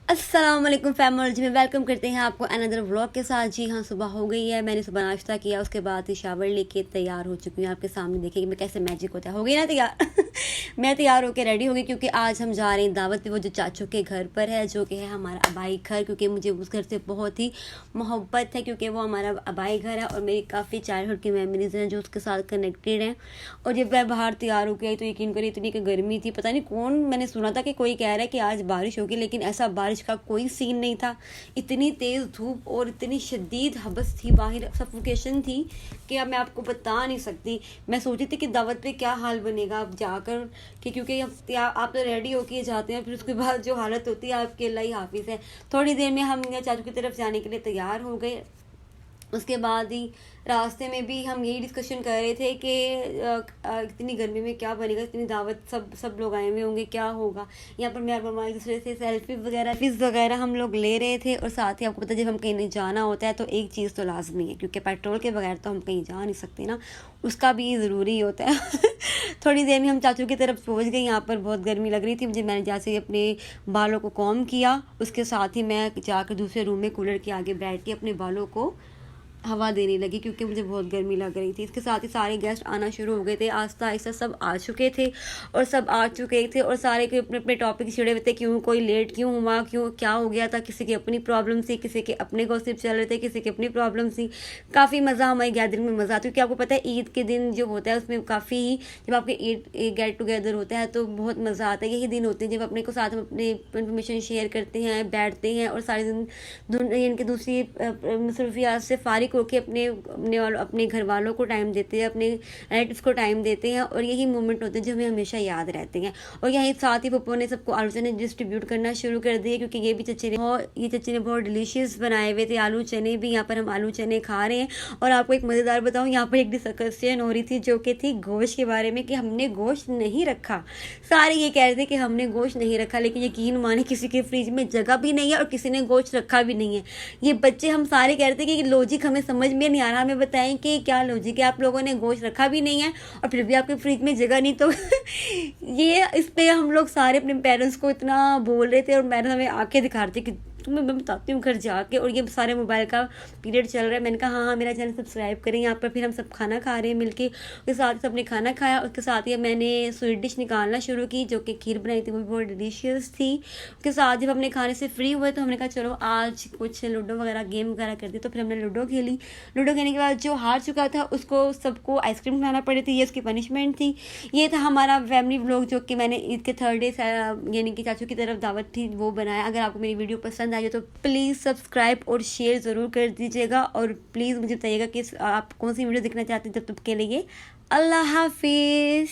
अस्सलाम वालेकुम फैमिली में वेलकम करते हैं आपको अनदर व्लॉग के साथ। जी हाँ, सुबह हो गई है, मैंने सुबह नाश्ता किया, उसके बाद ही शावर लेके तैयार हो चुकी हूँ। आपके सामने देखिए कि मैं कैसे मैजिक होता है। हो गई ना तैयार मैं तैयार होकर रेडी हो गई क्योंकि आज हम जा रहे हैं दावत पे, वो जो चाचू के घर पर है, जो कि है हमारा अबाई घर। क्योंकि मुझे उस घर से बहुत ही मोहब्बत है, क्योंकि वो हमारा अबाई घर है और मेरी काफ़ी चाइल्डहुड की मेमोरीज़ हैं जो उसके साथ कनेक्टेड हैं। और जब मैं बाहर तैयार होकर आई तो यकीन करिए इतनी कि गर्मी थी, पता नहीं कौन, मैंने सुना था कि कोई कह रहा है कि आज बारिश होगी, लेकिन ऐसा बारिश का कोई सीन नहीं था। इतनी तेज़ धूप और इतनी शदीद हबस थी, बाहर सफोकेशन थी कि अब मैं आपको बता नहीं सकती। मैं सोची थी कि दावत पे क्या हाल बनेगा अब जाकर, कि क्योंकि आप तो रेडी होके जाते हैं, फिर उसके बाद जो हालत होती है आपके अल्लाह ही हाफिज़ है। थोड़ी देर में हम चाचू की तरफ जाने के लिए तैयार हो गए। उसके बाद ही रास्ते में भी हम यही डिस्कशन कर रहे थे कि इतनी गर्मी में क्या बनेगा, इतनी दावत, सब लोग आए हुए होंगे, क्या होगा। यहाँ पर मैं और मम्मा एक दूसरे से सेल्फी वगैरह हम लोग ले रहे थे। और साथ ही आपको पता है जब हम कहीं जाना होता है तो एक चीज़ तो लाजमी है, क्योंकि पेट्रोल के बगैर तो हम कहीं जा नहीं सकते ना, उसका भी ज़रूरी होता है थोड़ी देर में हम चाचू की तरफ पहुँच गए। यहाँ पर बहुत गर्मी लग रही थी मुझे, मैंने जैसे ही अपने बालों को कॉम किया, उसके साथ ही मैं जाकर दूसरे रूम में कूलर के आगे बैठ के अपने बालों को हवा देने लगी, क्योंकि मुझे बहुत गर्मी लग रही थी। इसके साथ ही सारे गेस्ट आना शुरू हो गए थे, आहिस्ता आहिस्ता सब आ चुके थे और सब आ चुके थे और सारे के अपने अपने टॉपिक छिड़े हुए थे। क्यों कोई लेट क्यों हुआ, क्यों क्या हो गया था, किसी की अपनी प्रॉब्लम थी, किसी के अपने गॉसिप चल रहे थे, किसी की अपनी प्रॉब्लम थी। काफ़ी मज़ा, हमारी गैदरिंग में मज़ा, क्योंकि आपको पता है ईद के दिन जो होता है उसमें काफ़ी, जब आपके ईद गेट टुगेदर होता है तो बहुत मज़ा आता है। यही दिन होते हैं जब अपने को साथ में अपने इन्फॉर्मेशन शेयर करते हैं, बैठते हैं और सारे दिन इनके दूसरी मसरूफियात से फारिग होकर अपने घर वालों को टाइम देते हैं, अपने रिलेटिव्स को टाइम देते हैं। और यही मोमेंट होते हैं जो हमें हमेशा याद रहते हैं। और यही साथ ही पप्पो ने सबको आलू चने डिस्ट्रीब्यूट करना शुरू कर दिए, क्योंकि ये चच्चे ने बहुत डिलीशियस बनाए हुए थे आलू चने भी। यहाँ पर हम आलू चने खा रहे हैं। और आपको एक मज़ेदार बताऊँ, यहाँ पर एक डिस्कशन हो रही थी जो कि थी गोश्त के बारे में, कि हमने गोश्त नहीं रखा। सारे ये कह रहे थे कि हमने गोश्त नहीं रखा, लेकिन यकीन माने किसी के फ्रिज में जगह भी नहीं है और किसी ने गोश्त रखा भी नहीं है। ये बच्चे हम सारे कह रहे थे कि लॉजिक हमें समझ में नहीं आ रहा, हमें बताएं कि क्या लॉजिक है, आप लोगों ने गोश्त रखा भी नहीं है और फिर भी आपके फ्रिज में जगह नहीं। तो ये इस पे हम लोग सारे अपने पेरेंट्स को इतना बोल रहे थे और पेरेंट्स हमें आंखें दिखा रहे थे कि तुम्हें मैं बताती हूँ घर जाके। और ये सारे मोबाइल का पीरियड चल रहा है। मैंने कहा हाँ हाँ मेरा चैनल सब्सक्राइब करें। यहाँ पर फिर हम सब खाना खा रहे हैं मिलके, उसके साथ सबने खाना खाया। उसके साथ ही मैंने स्वीट डिश निकालना शुरू की, जो कि खीर बनाई थी, वो भी बहुत डिलीशियस थी। उसके साथ जब अपने खाने से फ्री हुए तो हमने कहा चलो आज कुछ लूडो वगैरह गेम वगैरह करते। तो फिर हमने लूडो खेली। लूडो खेलने के बाद जो हार चुका था उसको सबको आइसक्रीम खिलाना पड़ी थी, ये उसकी पनिशमेंट थी। ये था हमारा फैमिली व्लॉग जो कि मैंने ईद के थर्ड डे यानी कि चाचू की तरफ दावत थी वो बनाया। अगर आपको मेरी वीडियो पसंद आई तो प्लीज़ सब्सक्राइब और शेयर ज़रूर कर दीजिएगा। और प्लीज़ मुझे बताइएगा कि आप कौन सी वीडियो देखना चाहते हैं। जब तक के लिए अल्लाह हाफिज़।